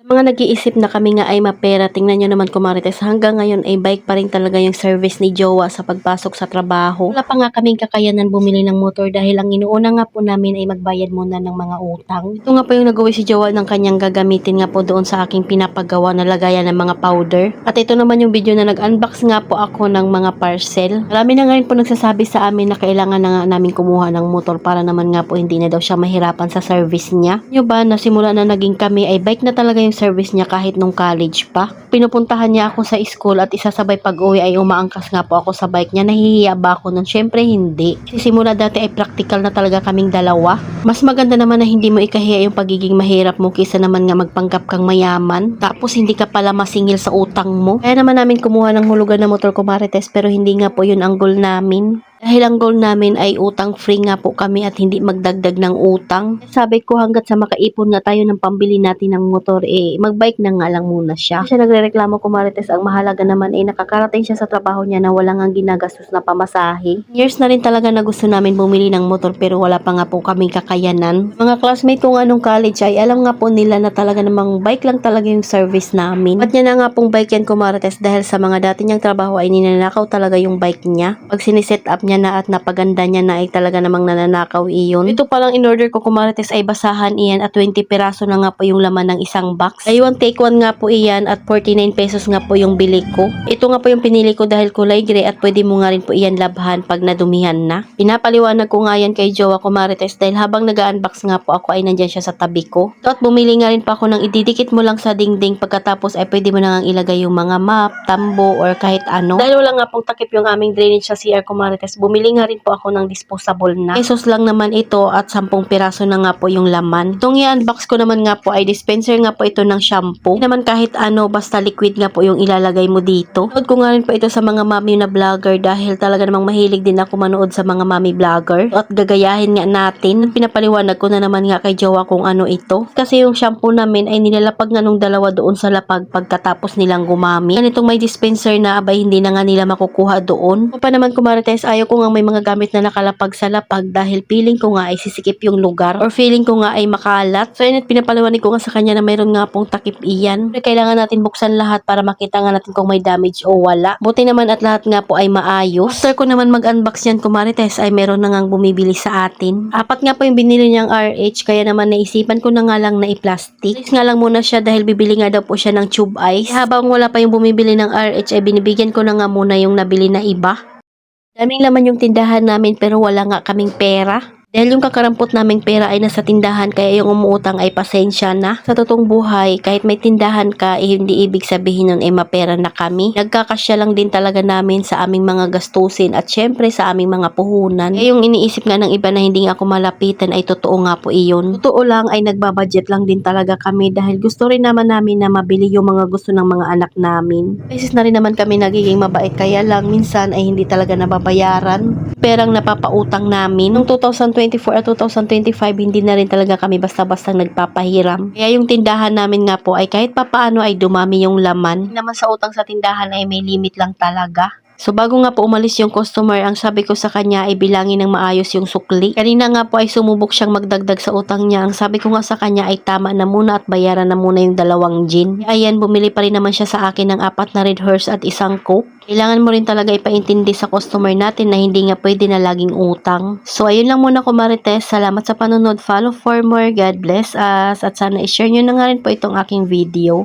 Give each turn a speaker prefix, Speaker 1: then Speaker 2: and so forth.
Speaker 1: Mga nag-iisip na kami nga ay mapera, tingnan nyo naman kumarites, hanggang ngayon ay bike pa rin talaga yung service ni Jowa sa pagpasok sa trabaho. Wala pa nga kaming kakayanan bumili ng motor dahil ang inuuna nga po namin ay magbayad muna ng mga utang. Ito nga po yung nag-uwi si Jowa ng kanyang gagamitin nga po doon sa aking pinapagawa na lagayan ng mga powder. At ito naman yung video na nag-unbox nga po ako ng mga parcel. Marami na nga rin po nagsasabi sa amin na kailangan na nga namin kumuha ng motor para naman nga po hindi na daw siya mahirapan sa service niya. Nyo ba na simula na naging kami ay bike na talaga yung service niya kahit nung college pa. Pinupuntahan niya ako sa school at isasabay pag-uwi ay umaangkas nga po ako sa bike niya. Nahihiya ba ako nun? Syempre hindi. Simula dati ay practical na talaga kaming dalawa. Mas maganda naman na hindi mo ikahiya yung pagiging mahirap mo kaysa naman nga magpanggap kang mayaman. Tapos hindi ka pala masingil sa utang mo. Kaya naman namin kumuha ng hulugan na motor ko Marites pero hindi nga po yun ang goal namin. Dahil ang goal namin ay utang free nga po kami at hindi magdagdag ng utang. Sabi ko hanggat sa makaipon nga tayo ng pambili natin ng motor magbike na nga lang muna siya. Siya nagrereklamo ko Marites, ang mahalaga naman nakakarating siya sa trabaho niya na walang ang ginagastos na pamasahe. Years na rin talaga na gusto namin bumili ng motor pero wala pa nga po kaming kakayanan. Mga classmate ko nga nung college ay alam nga po nila na talaga namang bike lang talaga yung service namin. Ba't niya na nga pong bike yan ko Marites dahil sa mga dati niyang trabaho ay ninanakaw talaga yung bike niya. Pag siniset up niya na at napaganda niya na ay talaga namang nananakaw iyon. Ito palang in-order ko kumarites ay basahan iyan at 20 piraso na nga po yung laman ng isang box. Ay one take one nga po iyan at 49 pesos nga po yung bili ko. Ito nga po yung pinili ko dahil kulay gray at pwede mo nga rin po iyan labhan pag nadumihan na. Pinapaliwanag ko nga yan kay Jowa kumarites dahil habang nag-unbox nga po ako ay nandyan siya sa tabi ko. At bumili nga rin pa ako ng ididikit mo lang sa dingding pagkatapos ay pwede mo na nga ilagay yung mga map, tambo or kahit ano. Dahil wala nga pong takip yung aming drainage sa CR kumarites, bumili nga rin po ako ng disposable na. Pesos lang naman ito at 10 piraso na nga po yung laman. Itong i-unbox ko naman nga po ay dispenser nga po ito ng shampoo. Hindi naman kahit ano, basta liquid nga po yung ilalagay mo dito. Nood ko nga rin po ito sa mga mami na vlogger dahil talaga namang mahilig din ako manood sa mga mami vlogger. At gagayahin nga natin. Pinapaliwanag ko na naman nga kay Jowa kung ano ito. Kasi yung shampoo namin ay nilalapag nga nung dalawa doon sa lapag pagkatapos nilang gumamit. Ganitong may dispenser na abay hindi na nga nila makukuha doon. O pa naman kumarites, ayaw ko nga may mga gamit na nakalapag sa lapag dahil feeling ko nga ay sisikip yung lugar or feeling ko nga ay makalat. So yun, pinapaliwanag ko nga sa kanya na mayroon nga pong takip iyan. Kailangan natin buksan lahat para makita nga natin kung may damage o wala. Buti naman at lahat nga po ay maayos. After ko naman mag-unbox yan kumarites ay meron na ngang bumibili sa atin. 4 nga po yung binili niyang RH kaya naman naisipan ko na nga lang na i-plastic. Nga lang muna siya dahil bibili nga daw po siya ng tube ice. Habang wala pa yung bumibili ng RH ay binibigyan ko na nga muna yung nabili na iba. Daming laman yung tindahan namin pero wala nga kaming pera. Dahil yung kakarampot naming pera ay nasa tindahan kaya yung umuutang ay pasensya na. Sa totoong buhay, kahit may tindahan ka, hindi ibig sabihin nun ay mapera na kami. Nagkakasya lang din talaga namin sa aming mga gastusin at syempre sa aming mga puhunan. Kaya yung iniisip nga ng iba na hindi nga ako malapitan ay totoo nga po iyon. Totoo lang ay nagbabudget lang din talaga kami dahil gusto rin naman namin na mabili yung mga gusto ng mga anak namin. Beses na rin naman kami nagiging mabait kaya lang minsan ay hindi talaga nababayaran. Perang napapautang namin. Noong 2024 at 2025, hindi na rin talaga kami basta-basta nagpapahiram. Kaya yung tindahan namin nga po ay kahit papaano ay dumami yung laman. Naman sa utang sa tindahan ay may limit lang talaga. So bago nga po umalis yung customer, ang sabi ko sa kanya ay bilangin ng maayos yung sukli. Kanina nga po ay sumubok siyang magdagdag sa utang niya. Ang sabi ko nga sa kanya ay tama na muna at bayaran na muna yung 2 gin. Ayan, bumili pa rin naman siya sa akin ng 4 na Red Horse at 1 Coke. Kailangan mo rin talaga ipaintindi sa customer natin na hindi nga pwede na laging utang. So ayun lang muna kumarites. Salamat sa panonood. Follow for more. God bless us. At sana i-share nyo na nga rin po itong aking video.